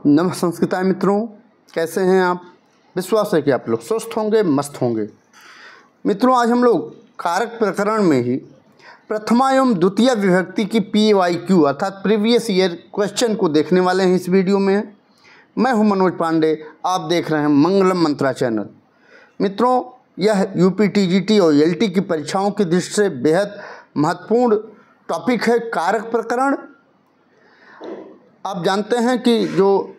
नमः संस्कृताय मित्रों, कैसे हैं आप। विश्वास है कि आप लोग स्वस्थ होंगे, मस्त होंगे। मित्रों, आज हम लोग कारक प्रकरण में ही प्रथमा एवं द्वितीय विभक्ति की PYQ अर्थात प्रीवियस ईयर क्वेश्चन को देखने वाले हैं। इस वीडियो में मैं हूं मनोज पांडे, आप देख रहे हैं मंगलम मंत्रा चैनल। मित्रों, यह यूपी TGT और LT की परीक्षाओं की दृष्टि से बेहद महत्वपूर्ण टॉपिक है कारक प्रकरण। आप जानते हैं कि जो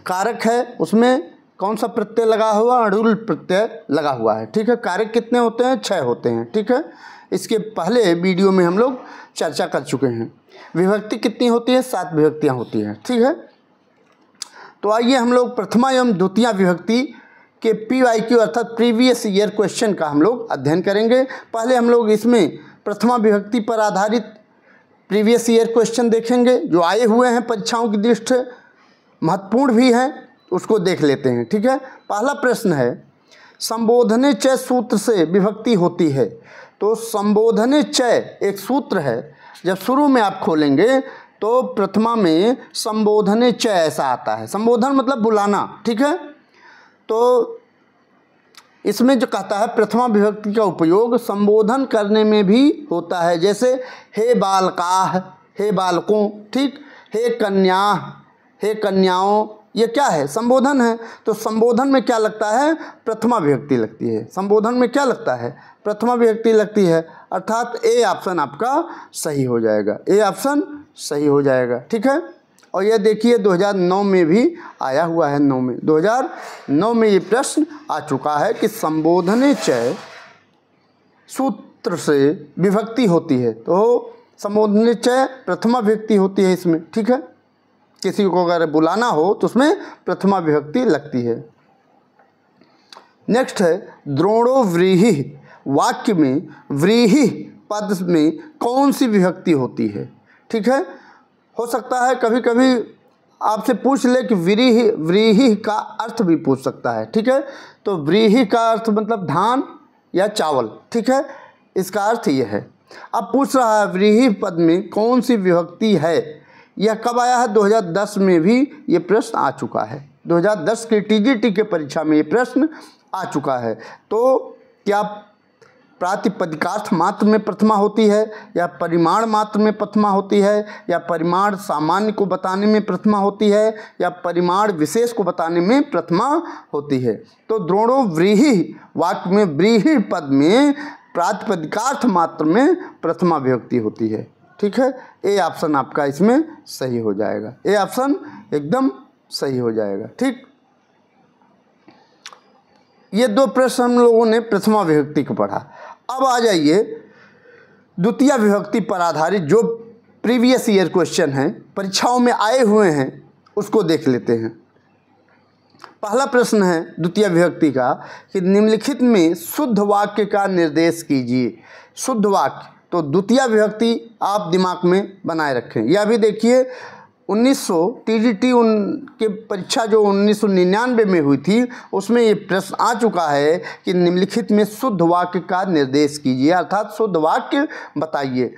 कारक है उसमें कौन सा प्रत्यय लगा हुआ, अड़ुल प्रत्यय लगा हुआ है। ठीक है, कारक कितने होते हैं? 6 होते हैं। ठीक है, इसके पहले वीडियो में हम लोग चर्चा कर चुके हैं। विभक्ति कितनी होती है? 7 विभक्तियां होती हैं। ठीक है, तो आइए हम लोग प्रथमा एवं द्वितीय विभक्ति के PYQ अर्थात प्रीवियस ईयर क्वेश्चन का हम लोग अध्ययन करेंगे। पहले हम लोग इसमें प्रथमा विभक्ति पर आधारित प्रीवियस ईयर क्वेश्चन देखेंगे जो आए हुए हैं परीक्षाओं की दृष्टि से, महत्वपूर्ण भी हैं, उसको देख लेते हैं। ठीक है, पहला प्रश्न है, संबोधने च सूत्र से विभक्ति होती है। तो संबोधने च एक सूत्र है, जब शुरू में आप खोलेंगे तो प्रथमा में संबोधने च ऐसा आता है। संबोधन मतलब बुलाना। ठीक है, तो इसमें जो कहता है प्रथमा विभक्ति का उपयोग संबोधन करने में भी होता है, जैसे हे बालकाः, हे बालकों। ठीक, हे कन्या, हे कन्याओं, ये क्या है? संबोधन है। तो संबोधन में क्या लगता है? प्रथमा विभक्ति लगती है। संबोधन में क्या लगता है? प्रथमा विभक्ति लगती है, अर्थात ए ऑप्शन आपका सही हो जाएगा। ए ऑप्शन सही हो जाएगा। ठीक है, और यह देखिए 2009 में भी आया हुआ है। 2009 में ये प्रश्न आ चुका है कि संबोधने च सूत्र से विभक्ति होती है। तो संबोधने च प्रथमा विभक्ति होती है इसमें। ठीक है, किसी को अगर बुलाना हो तो उसमें प्रथमा विभक्ति लगती है। नेक्स्ट है, द्रोणो व्रीहि वाक्य में व्रीहि पद में कौन सी विभक्ति होती है? ठीक है, हो सकता है कभी कभी आपसे पूछ ले कि व्रीहि, व्रीहि का अर्थ भी पूछ सकता है। ठीक है, तो व्रीहि का अर्थ मतलब धान या चावल। ठीक है, इसका अर्थ ये है। अब पूछ रहा है व्रीहि पद में कौन सी विभक्ति है। यह कब आया है? 2010 में भी ये प्रश्न आ चुका है। 2010 के TGT के परीक्षा में ये प्रश्न आ चुका है। तो क्या प्रातिपदिकार्थ मात्र में प्रथमा होती है, या परिमाण मात्र में प्रथमा होती है, या परिमाण सामान्य को बताने में प्रथमा होती है, या परिमाण विशेष को बताने में प्रथमा होती है? तो द्रोणो व्रीहि वाक्य में व्रीहि पद में प्रातिपदिकार्थ मात्र में प्रथमा विभक्ति होती है। ठीक है, ए ऑप्शन आपका इसमें सही हो जाएगा। ए ऑप्शन एकदम सही हो जाएगा। ठीक, ये 2 प्रश्न हम लोगों ने प्रथमा विभक्ति को पढ़ा। अब आ जाइए द्वितीय विभक्ति पर आधारित जो प्रीवियस ईयर क्वेश्चन हैं, परीक्षाओं में आए हुए हैं, उसको देख लेते हैं। पहला प्रश्न है द्वितीय विभक्ति का कि निम्नलिखित में शुद्ध वाक्य का निर्देश कीजिए। शुद्ध वाक्य, तो द्वितीय विभक्ति आप दिमाग में बनाए रखें। यह भी देखिए 1900 TGT उनके परीक्षा जो 1999 में हुई थी उसमें ये प्रश्न आ चुका है कि निम्नलिखित में शुद्ध वाक्य का निर्देश कीजिए, अर्थात शुद्ध वाक्य बताइए।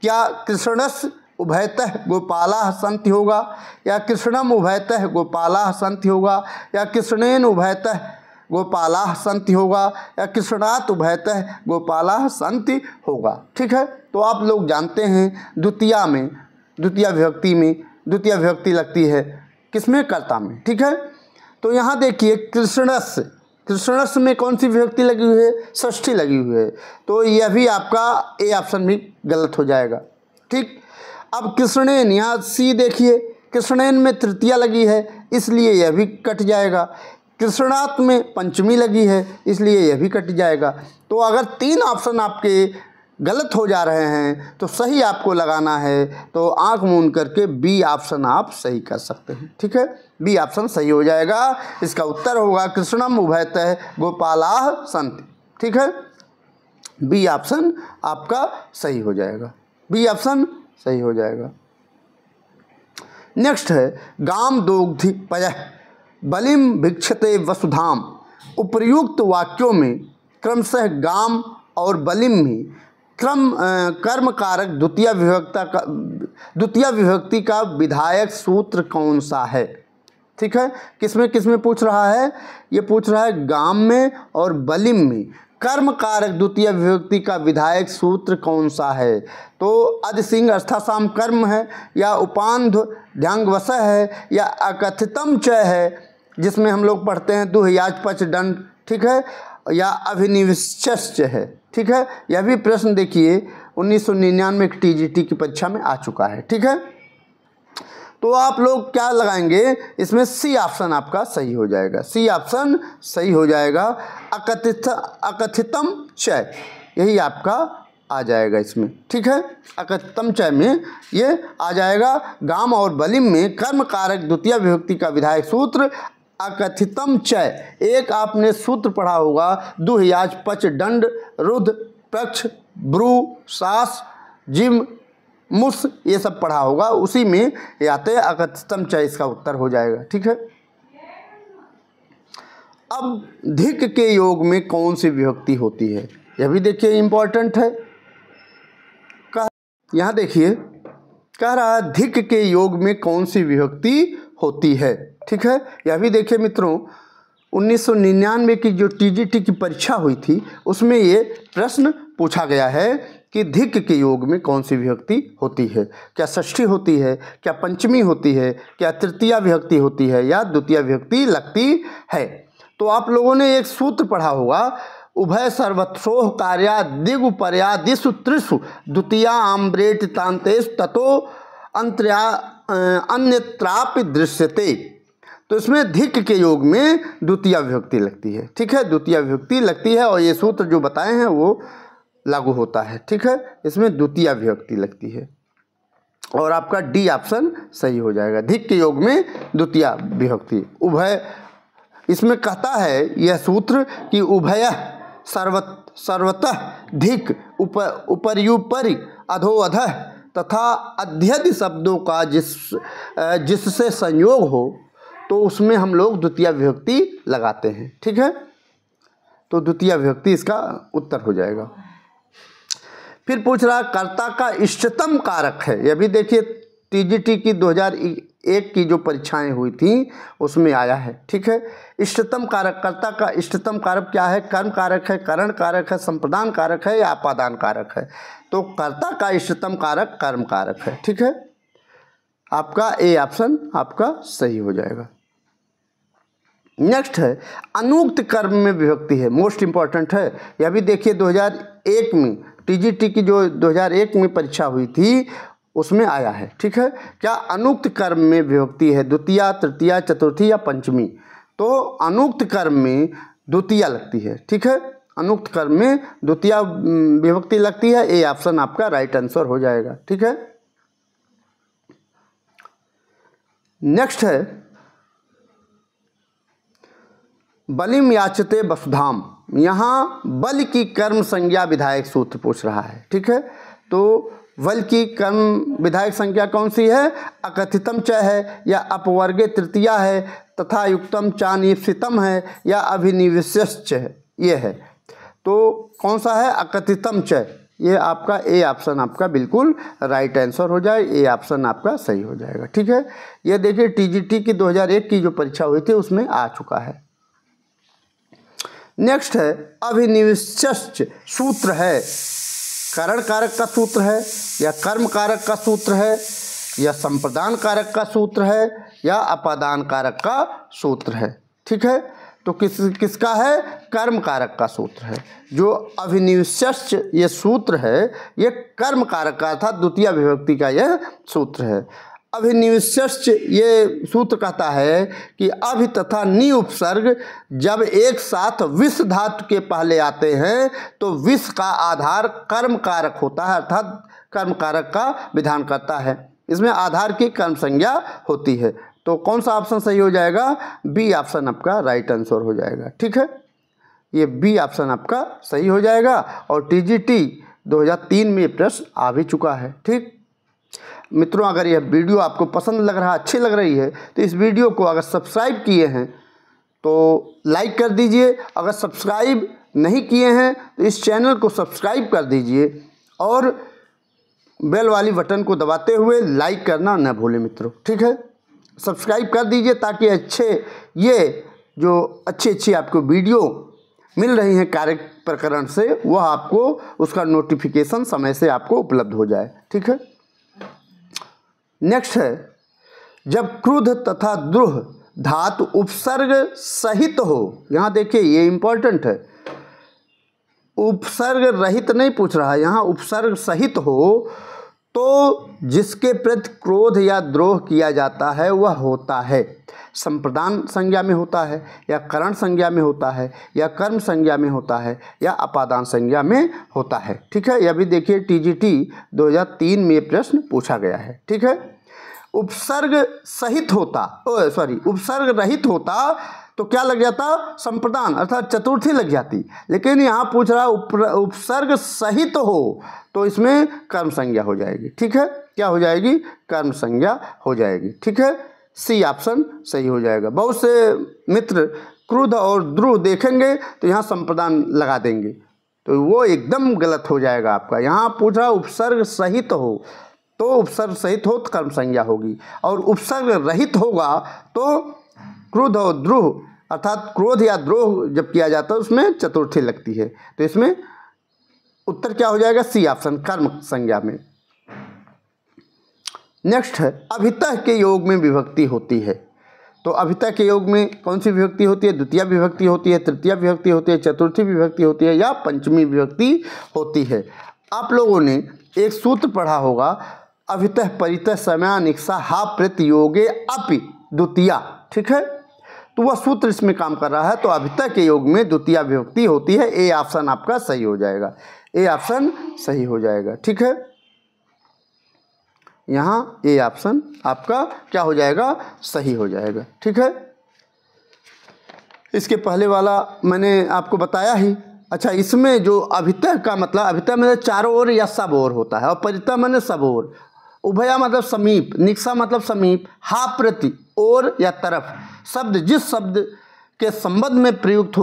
क्या कृष्णस् उभयतः गोपालाः सन्ति होगा, या कृष्णम उभयतः गोपालाः सन्ति होगा, या कृष्णेन उभयतः गोपालाः सन्ति होगा, या कृष्णात् उभयतः गोपालाः सन्ति होगा। ठीक है, तो आप लोग जानते हैं द्वितीय में, द्वितीय विभक्ति में द्वितीय विभक्ति लगती है किसमें? कर्ता में। ठीक है, तो यहाँ देखिए कृष्णस्, कृष्णस् में कौन सी विभक्ति लगी हुई है? षष्ठी लगी हुई है। तो यह भी आपका ए ऑप्शन भी गलत हो जाएगा। ठीक, अब कृष्णेन, यहाँ सी देखिए कृष्णेन में तृतीया लगी है, इसलिए यह भी कट जाएगा। कृष्णात् में पंचमी लगी है, इसलिए यह भी कट जाएगा। तो अगर 3 ऑप्शन आपके गलत हो जा रहे हैं तो सही आपको लगाना है, तो आंख मूंद करके बी ऑप्शन आप सही कर सकते हैं। ठीक है, बी ऑप्शन सही हो जाएगा। इसका उत्तर होगा कृष्णम उभयतः गोपालाः सन्ति। ठीक है, बी ऑप्शन आपका सही हो जाएगा। बी ऑप्शन सही हो जाएगा। नेक्स्ट है, गाम दोग्धि पयः बलिम भिक्षते वसुधाम। उपर्युक्त वाक्यों में क्रमशः गाम और बलिम ही कर्म कारक द्वितीय विभक्ति का विधायक सूत्र कौन सा है? ठीक है। किसमें पूछ रहा है? ये पूछ रहा है गाम में और बलिम में कर्म कारक द्वितीय विभक्ति का विधायक सूत्र कौन सा है? तो अधसिंह अर्थासाम कर्म है, या उपांध ध्यांगवश है, या अकथितम चय है जिसमें हम लोग पढ़ते हैं दुहयाज पच दंड, ठीक है, या अभिनिविश्च है, ठीक है। यह भी प्रश्न देखिए 1999 की टीजीटी की परीक्षा में आ चुका है, ठीक है। तो आप लोग क्या लगाएंगे इसमें? सी ऑप्शन आपका सही हो जाएगा, सी ऑप्शन सही हो जाएगा। अकथितम चय यही आपका आ जाएगा इसमें, ठीक है। अकथितम चय में ये आ जाएगा। गाम और बलिम में कर्म कारक द्वितीय विभक्ति का विधायक सूत्र अकथितम चय। एक आपने सूत्र पढ़ा होगा दुहयाज पच दंड रुद्र पक्ष ब्रू सास जिम मुस, ये सब पढ़ा होगा, उसी में आते अकथितम चय इसका उत्तर हो जाएगा, ठीक है। अब धिक के योग में कौन सी विभक्ति होती है? यह भी देखिए इम्पोर्टेंट है। यहाँ देखिए कह रहा है धिक के योग में कौन सी विभक्ति होती है, ठीक है। यह भी देखिए मित्रों 1999 की जो टीजीटी की परीक्षा हुई थी उसमें ये प्रश्न पूछा गया है कि धिक के योग में कौन सी विभक्ति होती है? क्या षष्ठी होती है, क्या पंचमी होती है, क्या तृतीया विभक्ति होती है, या द्वितीय विभक्ति लगती है? तो आप लोगों ने एक सूत्र पढ़ा होगा उभय सर्वत्रोह कार्या दिगुपर्या दिशु त्रिषु द्वितीया आम्रेट तांतेश ततो अंतर्या अन्यत्रापि दृश्यते। तो इसमें धिक के योग में द्वितीय विभक्ति लगती है, ठीक है, द्वितीय विभक्ति लगती है और ये सूत्र जो बताए हैं वो लागू होता है, ठीक है। इसमें द्वितीय विभक्ति लगती है और आपका डी ऑप्शन सही हो जाएगा। धिक के योग में द्वितीय विभक्ति उभय, इसमें कहता है यह सूत्र कि उभय सर्वतः धिक उपर्युपरि अधोअधः तथा अध्यधि शब्दों का जिससे संयोग हो तो उसमें हम लोग द्वितीय विभक्ति लगाते हैं, ठीक है। तो द्वितीय विभक्ति इसका उत्तर हो जाएगा। फिर पूछ रहा कर्ता का इष्टतम कारक है। यह भी देखिए टीजीटी की 2001 की जो परीक्षाएं हुई थी उसमें आया है, ठीक है। इष्टतम कारक, कर्ता का इष्टतम कारक क्या है? कर्म कारक है, करण कारक है, संप्रदान कारक है, या अपादान कारक है? तो कर्ता का इष्टतम कारक कर्म कारक है, ठीक है। आपका ए ऑप्शन आपका सही हो जाएगा। नेक्स्ट है अनुक्त कर्म में विभक्ति है, मोस्ट इंपॉर्टेंट है। यह भी देखिए 2001 में टीजीटी की जो 2001 में परीक्षा हुई थी उसमें आया है, ठीक है। क्या अनुक्त कर्म में विभक्ति है? द्वितीया, तृतीया, चतुर्थी या पंचमी? तो अनुक्त कर्म में द्वितीया लगती है, ठीक है। अनुक्त कर्म में द्वितीया विभक्ति लगती है। ए ऑप्शन आपका राइट आंसर हो जाएगा, ठीक है। नेक्स्ट है बलिम याचते वसुधाम। यहाँ बल की कर्म संज्ञा विधायक सूत्र पूछ रहा है, ठीक है। तो बल की कर्म विधायक संज्ञा कौन सी है? अकथितम च है, या अपवर्गे तृतीया है, तथा युक्तम चानिप्सितम है, या अभिनिविश्च है, ये है। तो कौन सा है? अकथितम च। ये आपका ए ऑप्शन आपका बिल्कुल राइट आंसर हो जाए, ए ऑप्शन आपका सही हो जाएगा, ठीक है। ये देखिए टीजीटी की 2001 की जो परीक्षा हुई थी उसमें आ चुका है। नेक्स्ट है अभिनिविश्च सूत्र है, करण कारक का सूत्र है, या कर्म कारक का सूत्र है, या संप्रदान कारक का सूत्र है, या अपादान कारक का सूत्र है, ठीक है। तो किसका है? कर्म कारक का सूत्र है। जो अभिनिविश्च ये सूत्र है ये कर्म कारक का अर्थात द्वितीय विभक्ति का यह सूत्र है। अभिनिविश्च ये सूत्र कहता है कि अभि तथा नि उपसर्ग जब एक साथ विष धातु के पहले आते हैं तो विष का आधार कर्म कारक होता है, अर्थात कर्म कारक का विधान करता है। इसमें आधार की कर्म संज्ञा होती है। तो कौन सा ऑप्शन सही हो जाएगा? बी ऑप्शन आपका राइट आंसर हो जाएगा, ठीक है। ये बी ऑप्शन आपका सही हो जाएगा। और टीजीटी 2003 में ये प्रश्न आ भी चुका है, ठीक। मित्रों अगर यह वीडियो आपको पसंद लग रहा, अच्छी लग रही है तो इस वीडियो को अगर सब्सक्राइब किए हैं तो लाइक कर दीजिए। अगर सब्सक्राइब नहीं किए हैं तो इस चैनल को सब्सक्राइब कर दीजिए और बेल वाली बटन को दबाते हुए लाइक करना न भूलें मित्रों, ठीक है। सब्सक्राइब कर दीजिए ताकि अच्छे आपको वीडियो मिल रही हैं कार्य प्रकरण से, वह आपको उसका नोटिफिकेशन समय से आपको उपलब्ध हो जाए। ठीक है। नेक्स्ट है, जब क्रुद्ध तथा द्रुह धातु उपसर्ग सहित हो। यहाँ देखिए ये इंपॉर्टेंट है, उपसर्ग रहित नहीं पूछ रहा है, यहाँ उपसर्ग सहित हो तो जिसके प्रति क्रोध या द्रोह किया जाता है वह होता है संप्रदान संज्ञा में होता है, या करण संज्ञा में होता है, या कर्म संज्ञा में होता है, या अपादान संज्ञा में होता है। ठीक है। यह भी देखिए TGT 2003 में प्रश्न पूछा गया है। ठीक है। उपसर्ग सहित होता, उपसर्ग रहित होता तो क्या लग जाता, संप्रदान अर्थात चतुर्थी लग जाती, लेकिन यहाँ पूछ रहा उपसर्ग सहित हो तो इसमें कर्म संज्ञा हो जाएगी। ठीक है। क्या हो जाएगी, कर्म संज्ञा हो जाएगी। ठीक है। सी ऑप्शन सही हो जाएगा। बहुत से मित्र क्रुद्ध और द्रुह देखेंगे तो यहाँ संप्रदान लगा देंगे, तो वो एकदम गलत हो जाएगा आपका। यहाँ पूछ रहा उपसर्ग सहित हो तो उपसर्ग सहित हो तो कर्म संज्ञा होगी, और उपसर्ग रहित होगा तो क्रुद्ध और द्रोह अर्थात क्रोध या द्रोह जब किया जाता है उसमें चतुर्थी लगती है, तो इसमें उत्तर क्या हो जाएगा, सी ऑप्शन कर्म संज्ञा में। नेक्स्ट है, अभितः के योग में विभक्ति होती है। तो अभितः के योग में कौन सी विभक्ति होती है, द्वितीय विभक्ति होती है, तृतीय विभक्ति होती है, चतुर्थी विभक्ति होती है, या पंचमी विभक्ति होती है। आप लोगों ने एक सूत्र पढ़ा होगा, अभितः परितः समयानिक्षा हा प्रति योगे अपि द्वितीया। ठीक है। तो वह सूत्र इसमें काम कर रहा है, तो अभितः के योग में द्वितीय विभक्ति होती है। ए ऑप्शन आपका सही हो जाएगा, ए ऑप्शन सही हो जाएगा। ठीक है। यहाँ ए ऑप्शन आपका क्या हो जाएगा, सही हो जाएगा। ठीक है। इसके पहले वाला मैंने आपको बताया ही। अच्छा, इसमें जो अभितः का मतलब, अभितः मतलब चारों ओर या सब ओर होता है, और परितः मतलब सब ओर, उभया मतलब समीप, निक्षा मतलब समीप, हा प्रति ओर या तरफ। शब्द जिस शब्द के संबंध में प्रयोग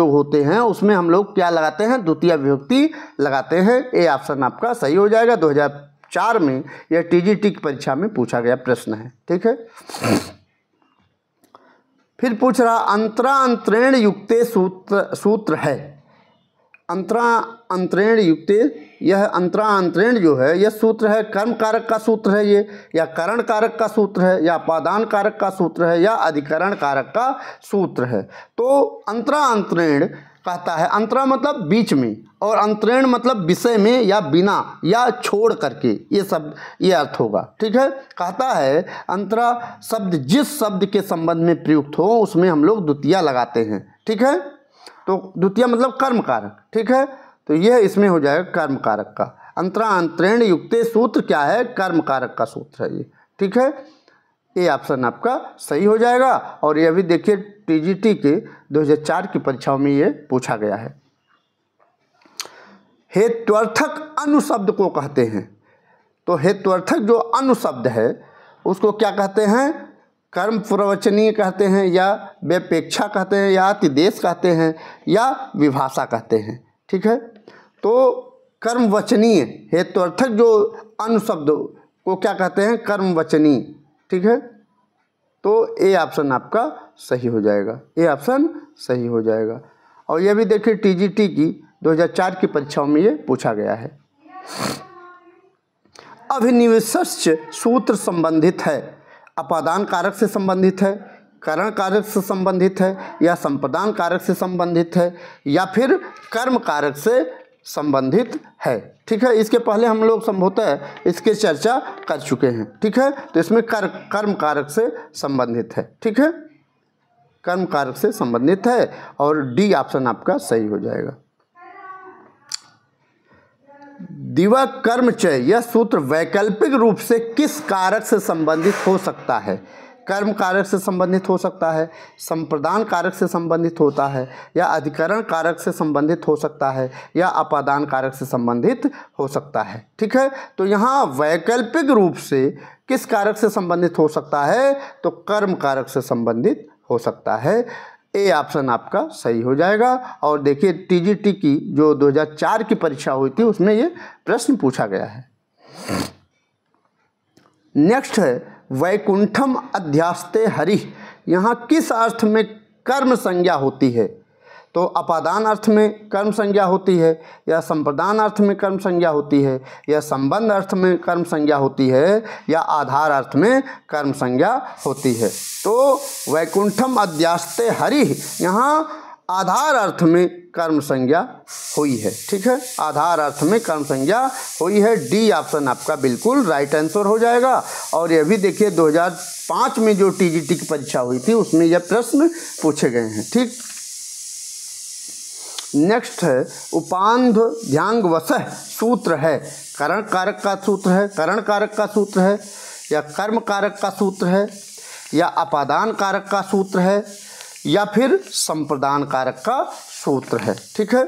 होते हैं उसमें हम लोग क्या लगाते हैं, द्वितीय विभक्ति लगाते हैं। ए ऑप्शन आपका सही हो जाएगा। 2004 में यह TGT की परीक्षा में पूछा गया प्रश्न है। ठीक है। फिर पूछ रहा, अंतरा अंतरेण युक्ते सूत्र है। अंतरा अंतरेण युक्ते, यह अंतरा अंतरेण जो है यह सूत्र है, कर्म कारक का सूत्र है ये, या करण कारक का सूत्र है, या अपादान कारक का सूत्र है, या अधिकरण कारक का सूत्र है। तो अंतरा अंतरेण कहता है, अंतरा मतलब बीच में, और अंतरेण मतलब विषय में या बिना या छोड़ करके, ये शब्द ये अर्थ होगा। ठीक है। कहता है अंतरा शब्द जिस शब्द के संबंध में प्रयुक्त हो उसमें हम लोग द्वितीय लगाते हैं। ठीक है। तो द्वितीय मतलब कर्म कारक। ठीक है। तो यह इसमें हो जाएगा कर्म कारक का। अंतरा अंतरेण युक्ते सूत्र क्या है, कर्म कारक का सूत्र है ये। ठीक है। ये ऑप्शन आपका सही हो जाएगा। और यह भी देखिए TGT के 2004 की परीक्षाओं में ये पूछा गया है। हेत्वर्थक अनुशब्द को कहते हैं। तो हेत्वर्थक जो अनुशब्द है उसको क्या कहते हैं, कर्म प्रवचनीय कहते हैं, या व्यपेक्षा कहते हैं, या अतिदेश कहते हैं, या विभाषा कहते हैं। ठीक है। तो कर्मवचनीय हेत्वर्थक जो अनुशब्द को क्या कहते हैं, कर्मवचनीय। ठीक है। तो ए ऑप्शन आपका सही हो जाएगा, ए ऑप्शन सही हो जाएगा। और यह भी देखिए TGT की 2004 की परीक्षाओं में ये पूछा गया है। अभिनिवेश्य सूत्र संबंधित है, अपादान कारक से संबंधित है, करण कारक से संबंधित है, या संप्रदान कारक से संबंधित है, या फिर कर्म कारक से संबंधित है। ठीक है। इसके पहले हम लोग संभवतः इसके चर्चा कर चुके हैं। ठीक है। तो इसमें कर्म कारक से संबंधित है। ठीक है। कर्म कारक से संबंधित है, और डी ऑप्शन आपका सही हो जाएगा। दिवा कर्मचय, यह सूत्र वैकल्पिक रूप से किस कारक से संबंधित हो सकता है, कर्म कारक से संबंधित हो सकता है, संप्रदान कारक से संबंधित होता है, या अधिकरण कारक से संबंधित हो सकता है, या अपादान कारक से संबंधित हो सकता है। ठीक है। तो यहाँ वैकल्पिक रूप से किस कारक से संबंधित हो सकता है, तो कर्म कारक से संबंधित हो सकता है। ए ऑप्शन आपका सही हो जाएगा। और देखिए TGT की जो 2004 की परीक्षा हुई थी उसमें ये प्रश्न पूछा गया है। नेक्स्ट है, वैकुंठम अध्यास्ते हरि, यहाँ किस अर्थ में कर्म संज्ञा होती है? तो अपादान अर्थ में कर्म संज्ञा होती है, या संप्रदान अर्थ में कर्म संज्ञा होती है, या संबंध अर्थ में कर्म संज्ञा होती है, या आधार अर्थ में कर्म संज्ञा होती है। तो वैकुंठम अध्यास्ते हरि, यहाँ आधार अर्थ में कर्म संज्ञा हुई है। ठीक है, आधार अर्थ में कर्म संज्ञा हुई है। डी ऑप्शन आपका बिल्कुल राइट आंसर हो जाएगा। और यह भी देखिए 2005 में जो टीजीटी की परीक्षा हुई थी उसमें यह प्रश्न पूछे गए हैं। ठीक, नेक्स्ट है उपान्ध्यांगवशः सूत्र है, करण कारक का सूत्र है, करण कारक का सूत्र है, या कर्म कारक का सूत्र है, या अपादान कारक का सूत्र है, या फिर संप्रदान कारक का सूत्र है। ठीक है,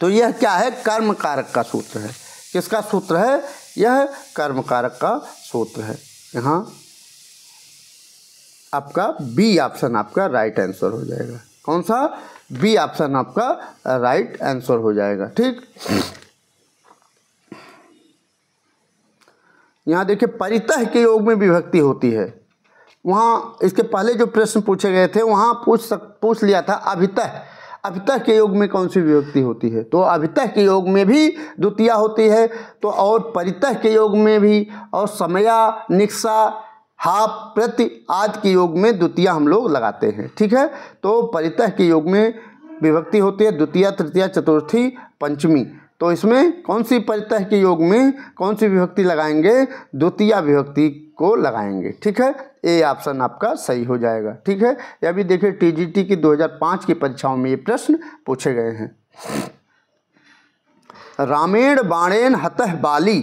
तो यह क्या है? कर्म कारक का सूत्र है। किसका सूत्र है? यह कर्म कारक का सूत्र है। यहाँ आपका बी ऑप्शन आपका राइट आंसर हो जाएगा। कौन सा? बी ऑप्शन आपका राइट आंसर हो जाएगा। ठीक, यहाँ देखिए परितः के योग में विभक्ति होती है। वहाँ इसके पहले जो प्रश्न पूछे गए थे वहाँ पूछ लिया था अभितः, अभितः के योग में कौन सी विभक्ति होती है? तो अभितः के योग में भी द्वितीया होती है, तो और परितः के योग में भी, और समया, निक्सा, हाप, प्रति आदि के योग में द्वितीया हम लोग लगाते हैं। ठीक है, तो परितः के योग में विभक्ति होती है द्वितीया, तृतीया, चतुर्थी, पंचमी। तो इसमें कौन सी परितः के योग में कौन सी विभक्ति लगाएंगे? द्वितीया विभक्ति को लगाएंगे। ठीक है, ए ऑप्शन आपका सही हो जाएगा। ठीक है, यह भी देखिए टीजीटी की 2005 की परीक्षाओं में ये प्रश्न पूछे गए हैं। रामेण बाणेन हतः बाली,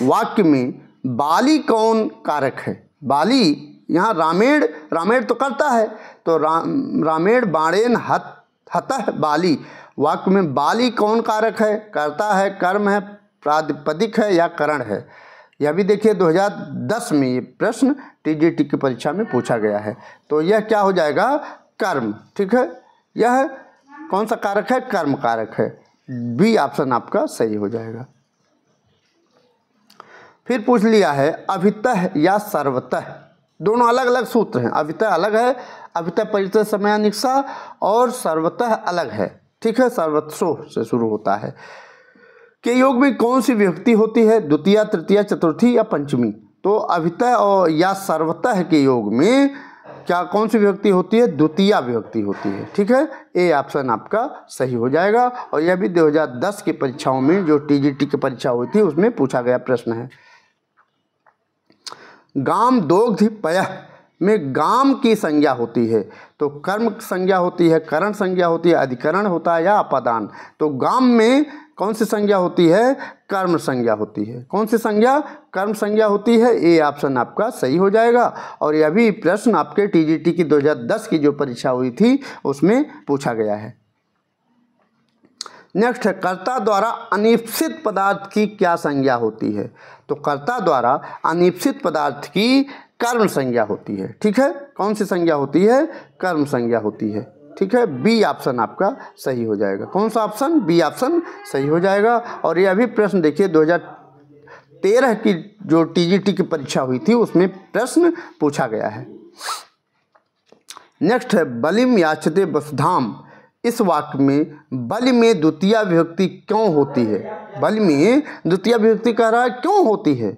वाक्य में बाली कौन कारक है? बाली यहाँ रामेण, रामेण तो करता है, तो रामेण बाणेन हतः बाली, वाक्य में बाली कौन कारक है? करता है, कर्म है, प्रातिपदिक है, या करण है? यह भी देखिए 2010 में ये प्रश्न टीजीटी की परीक्षा में पूछा गया है। तो यह क्या हो जाएगा? कर्म। ठीक है, यह कौन सा कारक है? कर्म कारक है। बी ऑप्शन आपका सही हो जाएगा। फिर पूछ लिया है अभितः या सर्वतः, दोनों अलग अलग सूत्र हैं। अभितः अलग है, अभितः परितः समया निक्सा, और सर्वतः अलग है। ठीक है, सर्वस्व से शुरू होता है। के योग में कौन सी विभक्ति होती है? द्वितीया, तृतीया, चतुर्थी, या पंचमी? तो अभितः और या सर्वतः के योग में क्या कौन सी विभक्ति होती है? द्वितीया विभक्ति होती है। ठीक है, ए ऑप्शन आपका सही हो जाएगा। और यह भी 2010 की परीक्षाओं में जो टीजीटी की परीक्षा हुई थी उसमें पूछा गया प्रश्न है। गाम दोग्ध पयः में गाम की संज्ञा होती है, तो कर्म संज्ञा होती है, करण संज्ञा होती है, अधिकरण होता है, या अपादान? तो गाम में कौन सी संज्ञा होती है? कर्म संज्ञा होती है। कौन सी संज्ञा? कर्म संज्ञा होती है। ए ऑप्शन आपका सही हो जाएगा। और यह भी प्रश्न आपके टीजीटी की 2010 की जो परीक्षा हुई थी उसमें पूछा गया है। नेक्स्ट है कर्ता द्वारा अनिश्चित पदार्थ की क्या संज्ञा होती है? तो कर्ता द्वारा अनिश्चित पदार्थ की कर्म संज्ञा होती है। ठीक है, कौन सी संज्ञा होती है? कर्म संज्ञा होती है। ठीक है, बी ऑप्शन आपका सही हो जाएगा। कौन सा ऑप्शन? बी ऑप्शन सही हो जाएगा। और यह भी प्रश्न देखिए 2013 की जो टीजीटी की परीक्षा हुई थी उसमें प्रश्न पूछा गया है। नेक्स्ट है बलिम याचते वसुधाम, इस वाक्य में बलि में द्वितीया विभक्ति क्यों होती है? बलि में द्वितीया विभक्ति कह रहा है, क्यों होती है?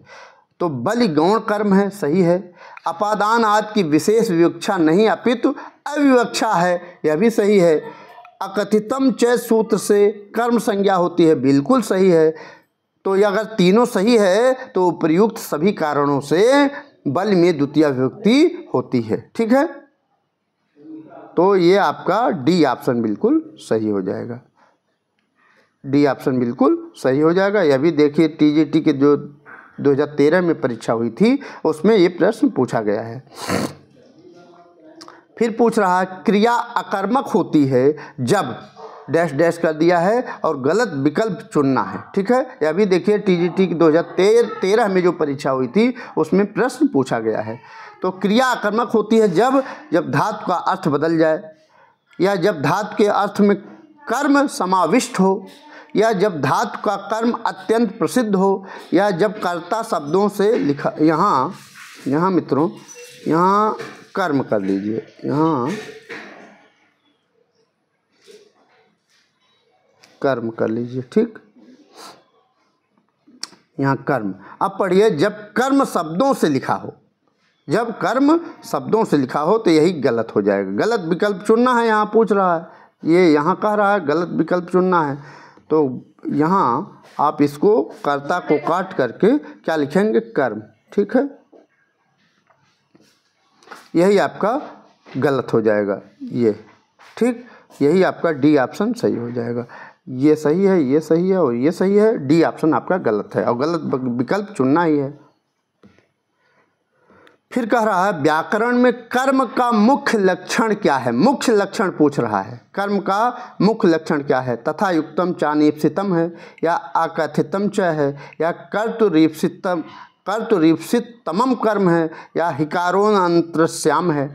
तो बलि गौण कर्म है, सही है। अपादान आदि की विशेष विवक्षा नहीं अपितु अविवक्षा है, यह भी सही है। अकथितम च सूत्र से कर्म संज्ञा होती है, बिल्कुल सही है। तो ये अगर तीनों सही है तो उपयुक्त सभी कारणों से बल में द्वितीया विभक्ति होती है। ठीक है, तो ये आपका डी ऑप्शन बिल्कुल सही हो जाएगा। डी ऑप्शन बिल्कुल सही हो जाएगा। यह भी देखिए टीजीटी के जो 2013 में परीक्षा हुई थी उसमें ये प्रश्न पूछा गया है। फिर पूछ रहा है क्रिया अकर्मक होती है जब डैश डैश कर दिया है और गलत विकल्प चुनना है। ठीक है, यह भी देखिए टीजीटी की 2013 में जो परीक्षा हुई थी उसमें प्रश्न पूछा गया है। तो क्रिया अकर्मक होती है जब धातु का अर्थ बदल जाए, या जब धातु के अर्थ में कर्म समाविष्ट हो, या जब धातु का कर्म अत्यंत प्रसिद्ध हो, या जब कर्ता शब्दों से लिखा, यहाँ यहाँ मित्रों यहाँ कर्म कर लीजिए, यहाँ कर्म कर लीजिए, ठीक। यहाँ कर्म। अब पढ़िए, जब कर्म शब्दों से लिखा हो, जब कर्म शब्दों से लिखा हो तो यही गलत हो जाएगा। गलत विकल्प चुनना है, यहाँ पूछ रहा है, ये यहाँ कह रहा है गलत विकल्प चुनना है। तो यहाँ आप इसको कर्ता को काट करके क्या लिखेंगे, कर्म, ठीक है। यही आपका गलत हो जाएगा, ये, ठीक। यही आपका डी ऑप्शन सही हो जाएगा। ये सही है, ये सही है और ये सही है। डी ऑप्शन आपका गलत है और गलत विकल्प चुनना ही है। फिर कह रहा है व्याकरण में कर्म का मुख्य लक्षण क्या है। मुख्य लक्षण पूछ रहा है, कर्म का मुख्य लक्षण क्या है। तथा युक्तम चानीप्सितम है, या अकथितम च है, या कर्तुरीप्सितमम कर्म है, या हिकारोन अंतरस्याम है।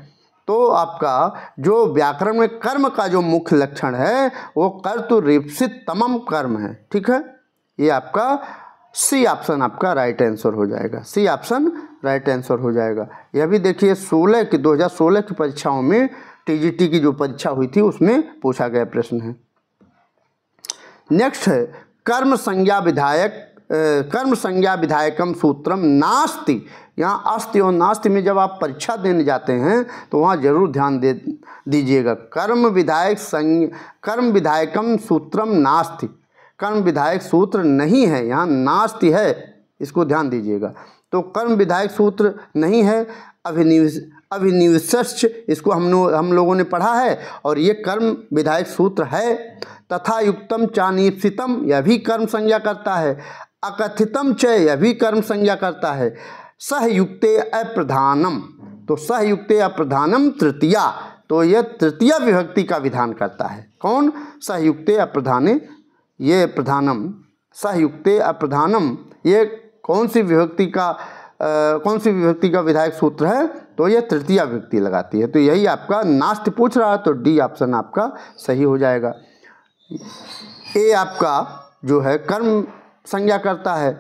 तो आपका जो व्याकरण में कर्म का जो मुख्य लक्षण है वो कर्तुरीप्सितमम कर्म है, ठीक है। ये आपका सी ऑप्शन आपका राइट आंसर हो जाएगा। सी ऑप्शन राइट आंसर हो जाएगा। यह भी देखिए 2016 की परीक्षाओं में टीजीटी की जो परीक्षा हुई थी उसमें पूछा गया प्रश्न है। नेक्स्ट है कर्म संज्ञा विधायकम सूत्रम नास्ति। यहाँ अस्ति और नास्ति में जब आप परीक्षा देने जाते हैं तो वहाँ जरूर ध्यान दीजिएगा। कर्म विधायकम सूत्रम नास्ति, कर्म विधायक सूत्र नहीं है, यहाँ नास्ति है, इसको ध्यान दीजिएगा। तो कर्म विधायक सूत्र नहीं है, अभिनिवेश्य इसको हम लोगों ने पढ़ा है और ये कर्म विधायक सूत्र है। तथा युक्तम चानीप्सितम, यह भी कर्म संज्ञा करता है। अकथितम च, यह भी कर्म संज्ञा करता है। सहयुक्ते अप्रधानम, तो सहयुक्ते अप्रधानम तृतीया, तो यह तृतीया विभक्ति का विधान करता है। कौन, सहयुक्ते अप्रधाने, ये प्रधानम, सहयुक्ते अप्रधानम, ये कौन सी विभक्ति का विधायक सूत्र है, तो यह तृतीया विभक्ति लगाती है। तो यही आपका नास्ति पूछ रहा है, तो डी ऑप्शन आपका सही हो जाएगा। ए आपका जो है कर्म संज्ञा करता है,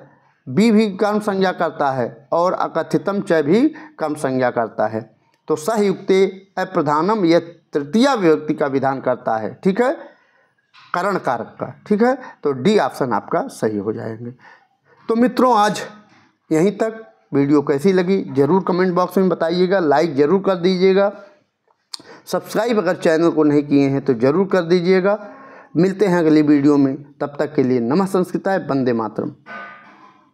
बी भी कर्म संज्ञा करता है और अकथितम च भी कर्म संज्ञा करता है। तो सहयुक्ते अप्रधानम यह तृतीया विभक्ति का विधान करता है, ठीक है, करण कारक का, ठीक है। तो डी ऑप्शन आपका सही हो जाएंगे। तो मित्रों आज यहीं तक। वीडियो कैसी लगी जरूर कमेंट बॉक्स में बताइएगा, लाइक ज़रूर कर दीजिएगा, सब्सक्राइब अगर चैनल को नहीं किए हैं तो ज़रूर कर दीजिएगा। मिलते हैं अगली वीडियो में, तब तक के लिए नमः संस्कृताय, वंदे मातरम।